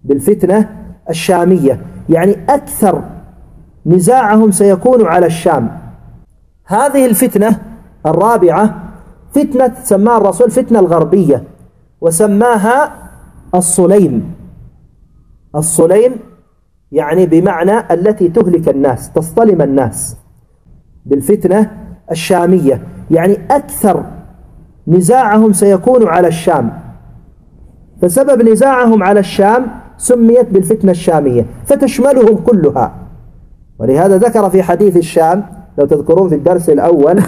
بالفتنة الشامية، يعني أكثر نزاعهم سيكون على الشام. هذه الفتنة الرابعة فتنة سماها الرسول فتنة الغربية، وسماها الصليم. الصليم يعني بمعنى التي تهلك الناس، تصطلم الناس. بالفتنة الشامية يعني أكثر نزاعهم سيكون على الشام، فسبب نزاعهم على الشام سميت بالفتنة الشامية، فتشملهم كلها. ولهذا ذكر في حديث الشام، لو تذكرون في الدرس الأول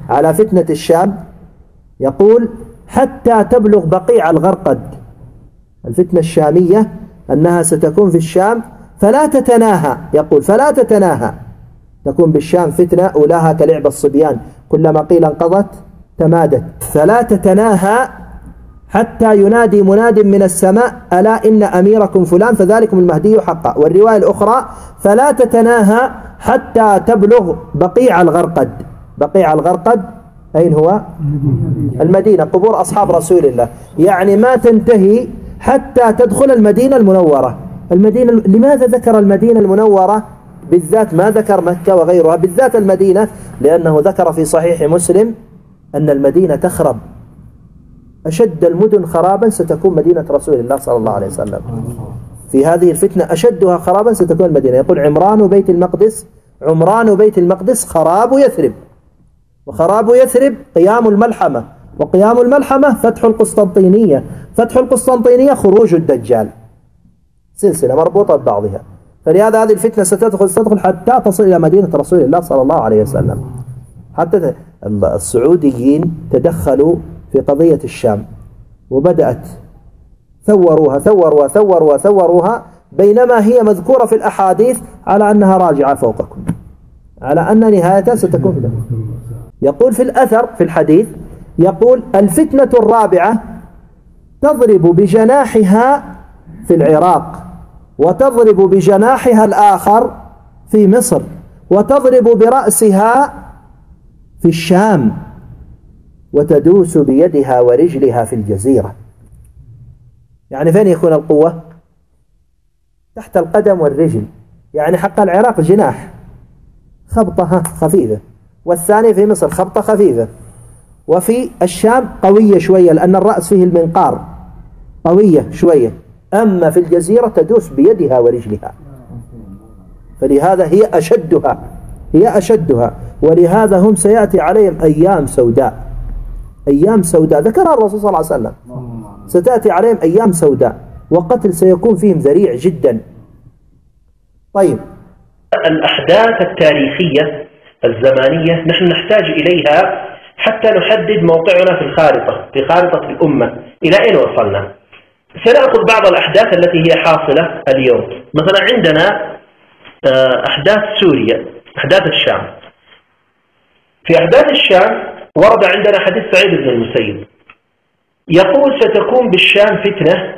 على فتنة الشام، يقول حتى تبلغ بقيع الغرقد. الفتنة الشامية أنها ستكون في الشام فلا تتناهى، يقول فلا تتناهى، تكون بالشام فتنة أولاها كلعب الصبيان، كلما قيل انقضت تمادت، فلا تتناهى حتى ينادي مناد من السماء ألا إن أميركم فلان فذلكم المهدي حقا. والرواية الأخرى فلا تتناهى حتى تبلغ بقيع الغرقد. بقيع الغرقد أين هو؟ المدينة، قبور أصحاب رسول الله، يعني ما تنتهي حتى تدخل المدينة المنورة. المدينة، لماذا ذكر المدينة المنورة بالذات، ما ذكر مكة وغيرها، بالذات المدينة؟ لأنه ذكر في صحيح مسلم أن المدينة تخرب، أشد المدن خرابا ستكون مدينة رسول الله صلى الله عليه وسلم. في هذه الفتنة أشدها خرابا ستكون المدينة. يقول عمران بيت المقدس خراب يثرب، وخراب يثرب قيام الملحمة، وقيام الملحمة فتح القسطنطينية، فتح القسطنطينية خروج الدجال، سلسلة مربوطة ببعضها. فلهذا هذه الفتنة ستدخل حتى تصل إلى مدينة رسول الله صلى الله عليه وسلم. حتى السعوديين تدخلوا في قضية الشام، وبدأت ثوروها بينما هي مذكورة في الأحاديث على أنها راجعة فوقكم، على أن نهايتها ستكون في ذلك. يقول في الأثر في الحديث، يقول الفتنة الرابعة تضرب بجناحها في العراق، وتضرب بجناحها الآخر في مصر، وتضرب برأسها في الشام، وتدوس بيدها ورجلها في الجزيرة. يعني فين يكون القوة؟ تحت القدم والرجل. يعني حق العراق جناح خبطة خفيفة، والثاني في مصر خبطة خفيفة، وفي الشام قوية شوية لأن الرأس فيه المنقار، قوية شوية. أما في الجزيرة تدوس بيدها ورجلها، فلهذا هي أشدها. ولهذا هم سيأتي عليهم أيام سوداء، أيام سوداء ذكرها الرسول صلى الله عليه وسلم، ستأتي عليهم أيام سوداء، وقتل سيكون فيهم ذريع جدا. طيب، الأحداث التاريخية الزمانية نحن نحتاج إليها حتى نحدد موقعنا في الخارطة، في خارطة الأمة، إلى أين وصلنا. سنأخذ بعض الأحداث التي هي حاصلة اليوم. مثلا عندنا أحداث سوريا، أحداث الشام. في أحداث الشام ورد عندنا حديث سعيد بن المسيب يقول ستكون بالشام فتنة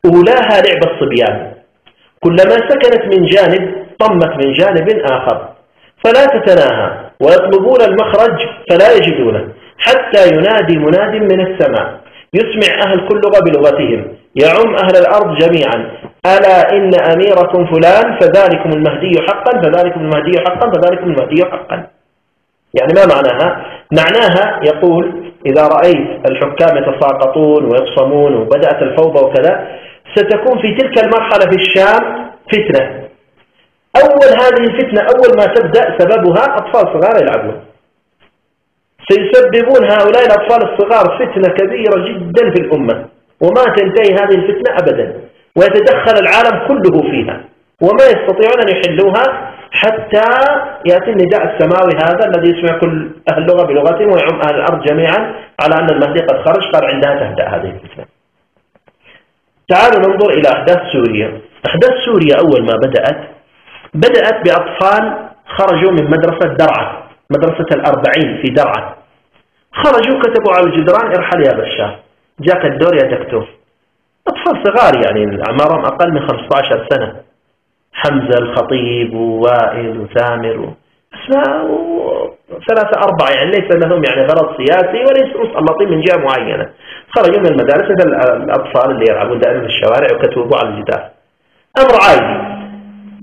أولاها لعب الصبيان، كلما سكنت من جانب طمت من جانب آخر، فلا تتناهى، ويطلبون المخرج فلا يجدونه، حتى ينادي مناد من السماء يسمع أهل كل لغة بلغتهم، يعم أهل الأرض جميعا، ألا إن أميركم فلان فذلكم المهدي حقا فذلكم المهدي حقا فذلكم المهدي حقا. يعني ما معناها؟ معناها يقول إذا رأيت الحكام يتساقطون ويقصمون وبدأت الفوضى وكذا، ستكون في تلك المرحلة في الشام فتنة. أول هذه الفتنة أول ما تبدأ سببها أطفال صغار يلعبون، سيسببون هؤلاء الأطفال الصغار فتنة كبيرة جدا في الأمة، وما تنتهي هذه الفتنة أبدا، ويتدخل العالم كله فيها، وما يستطيعون أن يحلوها حتى يأتي النداء السماوي هذا الذي يسمع كل أهل اللغة بلغتهم ويعم أهل الأرض جميعا على أن المهدي قد خرج، قال عندها تهدأ هذه الفتنة. تعالوا ننظر إلى أحداث سوريا. أحداث سوريا أول ما بدأت بأطفال خرجوا من مدرسة درعا، مدرسة الأربعين في درعا، خرجوا كتبوا على الجدران ارحل يا بشار، جاك الدور يا دكتور. أطفال صغار يعني أعمارهم أقل من 15 سنة، حمزة الخطيب ووائل وثامر أسماء 3-4، يعني ليس لهم يعني غرض سياسي وليسوا مسلطين من جهة معينة. خرجوا من المدارس مثل الأطفال اللي يلعبون دائما في الشوارع وكتبوا على الجدار أمر عادي.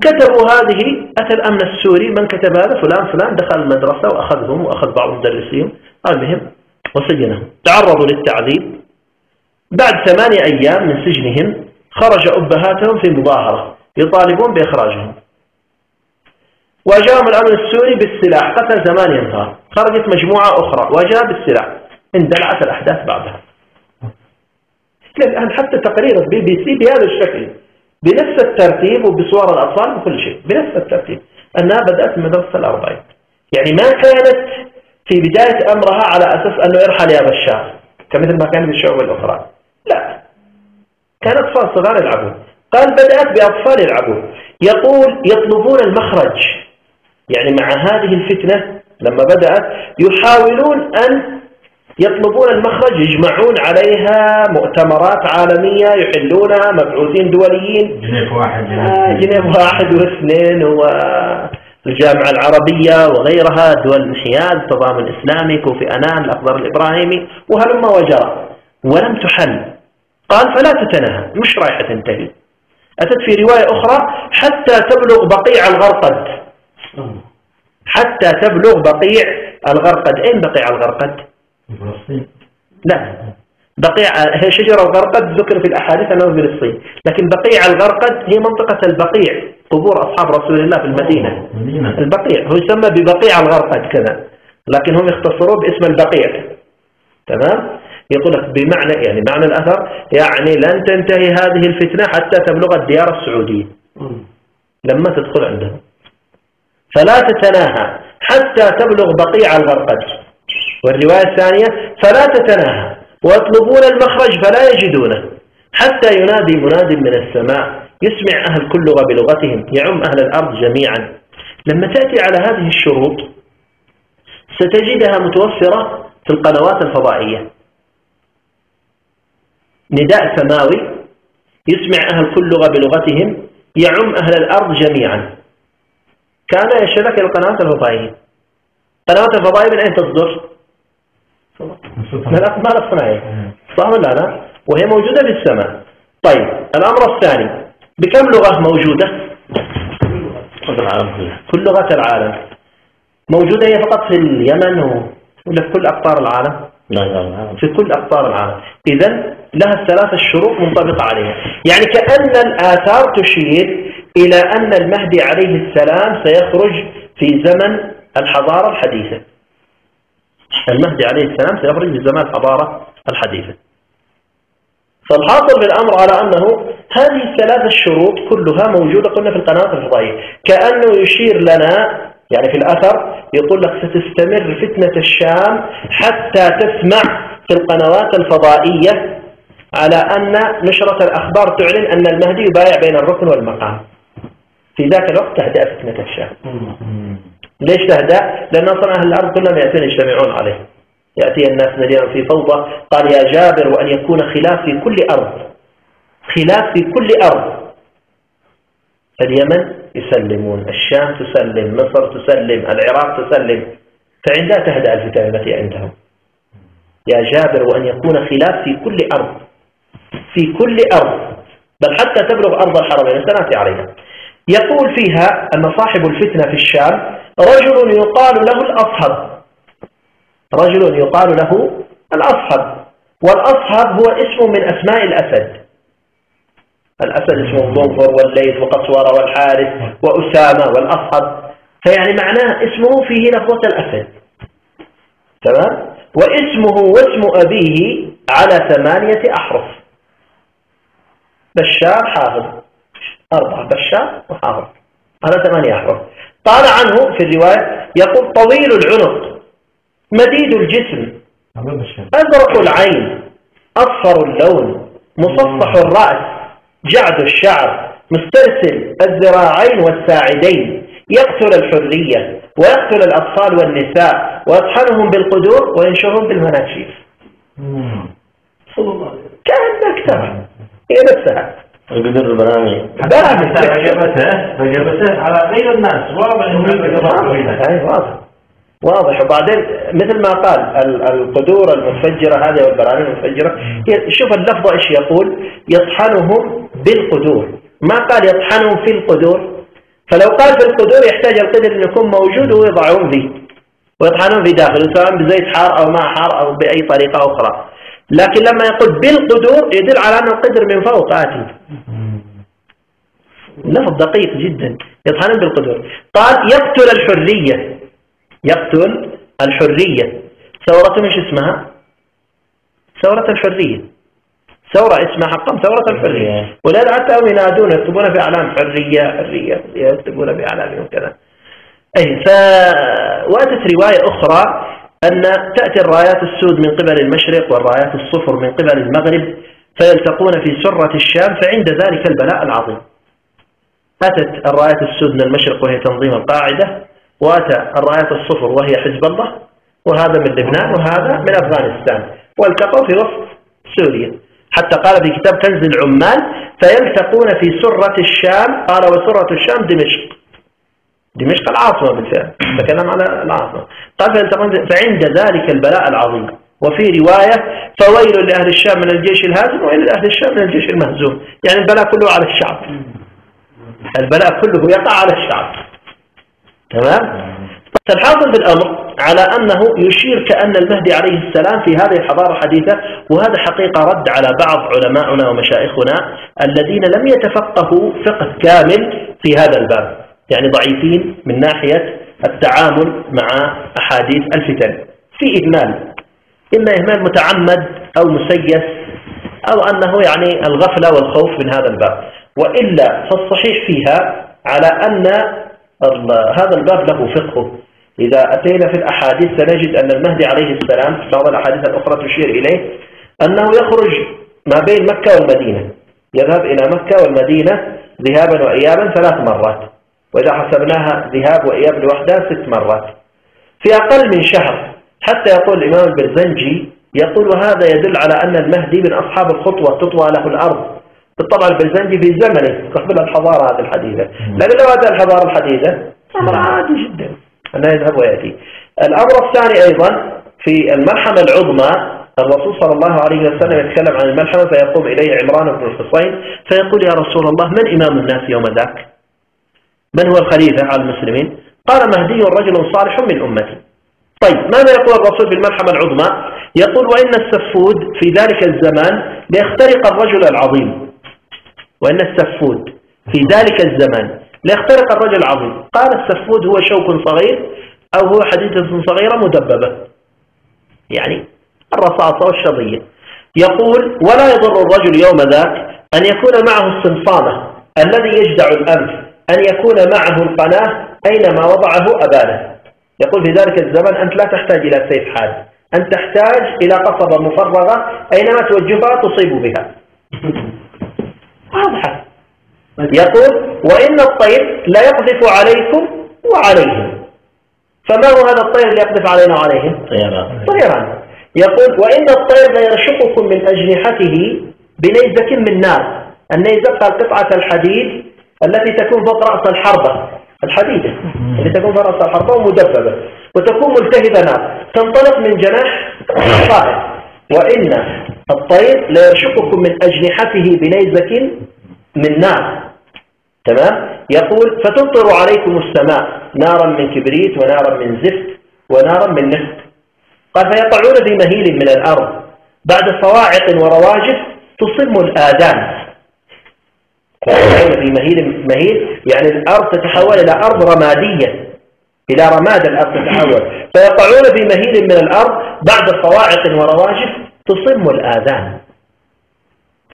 كتبوا هذه، أتى الأمن السوري من كتب هذا؟ فلان فلان، دخل المدرسة وأخذهم وأخذ بعض مدرسيهم المهم وسجنهم، تعرضوا للتعذيب. بعد 8 أيام من سجنهم خرج أبهاتهم في مظاهرة يطالبون بإخراجهم، واجاهم الأمن السوري بالسلاح، قتل 8 أنفار. خرجت مجموعة أخرى واجهها بالسلاح، اندلعت الأحداث بعدها. الآن حتى تقرير BBC بهذا الشكل، بنفس الترتيب وبصور الأطفال وكل شيء بنفس الترتيب، أنها بدأت من مدرسة الأربعين. يعني ما كانت في بداية أمرها على أساس أنه يرحل يا بشار كمثل ما كان بالشعوب الأخرى، لا، كان أطفال صغار يلعبون. قال بدأت بأطفال يلعبون، يقول يطلبون المخرج. يعني مع هذه الفتنة لما بدأت يحاولون أن يطلبون المخرج، يجمعون عليها مؤتمرات عالمية يحلونها، مبعوثين دوليين، جنيف 1 و2 والجامعة العربية وغيرها، دول الحياد، التضامن الإسلامي، كوفي أنان، الأخضر الإبراهيمي، وهلم وجرى، ولم تحل. قال فلا تتناهى، مش رايحة تنتهي. أتت في رواية أخرى حتى تبلغ بقيع الغرقد، حتى تبلغ بقيع الغرقد. أين بقيع الغرقد؟ لا، بقيع هي شجرة الغرقد ذكر في الأحاديث أنه في فلسطين، لكن بقيع الغرقد هي منطقة البقيع، قبور أصحاب رسول الله في المدينة. البقيع هو يسمى ببقيع الغرقد كذا، لكن هم يختصروه باسم البقيع. تمام؟ يقول لك بمعنى، يعني معنى الأثر يعني لن تنتهي هذه الفتنة حتى تبلغ الديار السعودية لما تدخل عندهم. فلا تتناهى حتى تبلغ بقيع الغرقد. والرواية الثانية فلا تتناهى ويطلبون المخرج فلا يجدونه حتى ينادي مناد من السماء يسمع أهل كل لغة بلغتهم يعم أهل الأرض جميعا. لما تأتي على هذه الشروط ستجدها متوفرة في القنوات الفضائية. نداء سماوي يسمع أهل كل لغة بلغتهم يعم أهل الأرض جميعا. كان يشبك القنوات الفضائية. القنوات الفضائية من أين تصدر؟ من الأقمار الصناعية، صح ولا لا؟ وهي موجودة في السماء. طيب الأمر الثاني، بكم لغة موجودة؟ كل لغة العالم موجودة، هي فقط في اليمن ولا في كل أقطار العالم؟ في كل أقطار العالم. إذن لها 3 شروط منطبقة عليها. يعني كأن الآثار تشير إلى أن المهدي عليه السلام سيخرج في زمن الحضارة الحديثة. المهدي عليه السلام سيخرج في زمن الحضارة الحديثة. فالحاصل بالأمر على أنه هذه 3 الشروط كلها موجودة قلنا في القنوات الفضائية. كأنه يشير لنا، يعني في الأثر يقول لك ستستمر فتنة الشام حتى تسمع في القنوات الفضائية على أن نشرة الأخبار تعلن أن المهدي يبايع بين الركن والمقام. في ذاك الوقت تهدأ فتنة الشام. ليش تهدأ؟ لأن أصلا أهل الأرض كلهم يأتون يجتمعون عليه. يأتي الناس نذيرا في فوضى. قال يا جابر وأن يكون خلاف في كل أرض، خلاف في كل أرض. اليمن يسلمون، الشام تسلم، مصر تسلم، العراق تسلم، فعندها تهدأ الفتن التي عندهم. يا جابر وأن يكون خلاف في كل أرض، في كل أرض، بل حتى تبلغ أرض الحرمين. سنأتي عليها. يقول فيها أن صاحب الفتنة في الشام رجل يقال له الأصهب، رجل يقال له الأصهب. والأصهب هو اسم من أسماء الأسد. الأسد اسمه الظنفر والليث وقسورة والحارث وأسامة والأصهب، فيعني معناه اسمه فيه لفظة الأسد. تمام؟ واسمه واسم أبيه على 8 أحرف. بشار حافظ 4، بشار وحافظ على 8 أحرف. قال عنه في الرواية يقول طويل العنق، مديد الجسم، أزرق العين، أصفر اللون، مصفح الرأس، جعد الشعر، مسترسل الذراعين والساعدين، يقتل الحرية ويقتل الأطفال والنساء ويطحنهم بالقدور وينشرهم بالمناشير. كأنك ترى هي نفسها القدر البرامي فجبته على غير الناس. واضح واضح. وبعدين مثل ما قال القدور المفجرة هذه والبراميل المفجرة، شوف اللفظة ايش يقول، يطحنهم بالقدور ما قال يطحنهم في القدور، فلو قال في القدور يحتاج القدر أن يكون موجود ويضعهم فيه ويطحنون في داخله سواء بزيت حار أو ماء حار أو بأي طريقة أخرى. لكن لما يقول بالقدور يدل على أن القدر من فوق آتي. لفظ دقيق جدا، يطحنون بالقدور. قال يقتل الحرية، يقتل الحرية. ثورة ايش اسمها؟ ثورة الحرية، ثورة اسمها حقا ثورة الحرية. ولذا حتى هم ينادون يكتبون في أعلام حرية حرية، يكتبون في أعلامهم كذا. أي وأتت رواية أخرى أن تأتي الرايات السود من قبل المشرق والرايات الصفر من قبل المغرب فيلتقون في سرة الشام، فعند ذلك البلاء العظيم. أتت الرايات السود من المشرق وهي تنظيم القاعدة، وأتى الرايات الصفر وهي حزب الله، وهذا من لبنان وهذا من أفغانستان، والتقوا في وسط سوريا. حتى قال في كتاب كنز العمال فيلتقون في سرة الشام، قال وسرة الشام دمشق، دمشق العاصمة بالفعل، تكلم على العاصمة. قال فيلتقون فعند ذلك البلاء العظيم. وفي رواية فويل لأهل الشام من الجيش الهازم وويل لأهل الشام من الجيش المهزوم، يعني البلاء كله على الشعب، البلاء كله يقع على الشعب. تمام؟ فالحاصل بالأمر على أنه يشير كأن المهدي عليه السلام في هذه الحضارة الحديثة، وهذا حقيقة رد على بعض علماؤنا ومشايخنا الذين لم يتفقهوا فقه كامل في هذا الباب، يعني ضعيفين من ناحية التعامل مع أحاديث الفتن، في إهمال، إما إهمال متعمد أو مسيس أو أنه يعني الغفلة والخوف من هذا الباب. وإلا فالصحيح فيها على أن هذا الباب له فقه. إذا أتينا في الأحاديث سنجد أن المهدي عليه السلام، بعض الأحاديث الأخرى تشير إليه أنه يخرج ما بين مكة والمدينة، يذهب إلى مكة والمدينة ذهابا وإيابا 3 مرات، وإذا حسبناها ذهاب وإياب لوحدها 6 مرات في أقل من شهر. حتى يقول الإمام البرزنجي يقول وهذا يدل على أن المهدي من أصحاب الخطوة تطوى له الأرض. بالطبع البرزنجي في زمنه قبل الحضارة هذه الحديثة، لكن لو أتى الحضارة الحديثة أمر عادي جدا أنه يذهب ويأتي. الأمر الثاني أيضا في الملحمة العظمى، الرسول صلى الله عليه وسلم يتكلم عن الملحمة فيقوم إليه عمران بن الحصين فيقول يا رسول الله من إمام الناس يوم ذاك؟ من هو الخليفة على المسلمين؟ قال مهدي رجل صالح من أمتي. طيب ماذا يقول الرسول في الملحمة العظمى؟ يقول وإن السفود في ذلك الزمان ليخترق الرجل العظيم، وإن السفود في ذلك الزمان ليخترق الرجل العظيم. قال السفود هو شوك صغير أو هو حديدة صغيرة مدببة، يعني الرصاصة والشظية. يقول ولا يضر الرجل يوم ذاك أن يكون معه الصمصامة الذي يجدع الأنف، أن يكون معه القناة أينما وضعه أبانه. يقول في ذلك الزمن أنت لا تحتاج إلى سيف حاد، أنت تحتاج إلى قصبة مفرغة أينما توجهها تصيب بها. واضحة. يقول وإن الطير لا يقذف عليكم وعليهم. فما هو هذا الطير اللي يقذف علينا وعليهم؟ طيران. يقول وإن الطير لا يرشقكم من أجنحته بنيزك من نار. النيزك قال قطعة الحديد التي تكون فوق رأس الحربة، الحديدة التي تكون فوق رأس الحربة ومدببة وتكون ملتهبة نار تنطلق من جناح الطائر. وإن الطير لا يرشقكم من أجنحته بنيزك من نار. تمام. يقول فتمطر عليكم السماء نارا من كبريت ونارا من زفت ونارا من نفط. قال فيقعون في مهيل من الأرض بعد صواعق ورواجف تصم الآذان. فيقعون في مهيل يعني الأرض تتحول إلى أرض رمادية، إلى رماد الأرض تتحول. فيقعون في مهيل من الأرض بعد صواعق ورواجف تصم الآذان.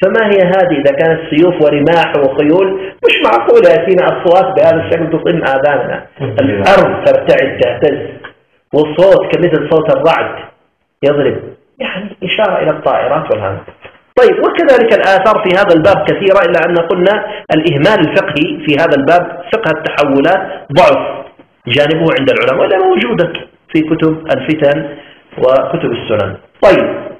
فما هي هذه إذا كانت سيوف ورماح وخيول؟ مش معقول يأتينا أصوات بهذا الشكل تصم آذاننا. الأرض ترتعد تهتز والصوت كمثل صوت الرعد يضرب، يعني إشارة إلى الطائرات والهذا. طيب وكذلك الآثار في هذا الباب كثيرة، إلا أن قلنا الإهمال الفقهي في هذا الباب فقه التحولات ضعف جانبه عند العلماء ولا موجودة في كتب الفتن وكتب السنن. طيب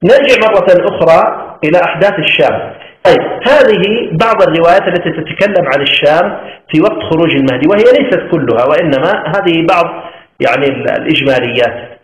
نرجع مرة أخرى إلى أحداث الشام. طيب هذه بعض الروايات التي تتكلم عن الشام في وقت خروج المهدي، وهي ليست كلها وإنما هذه بعض يعني الإجماليات.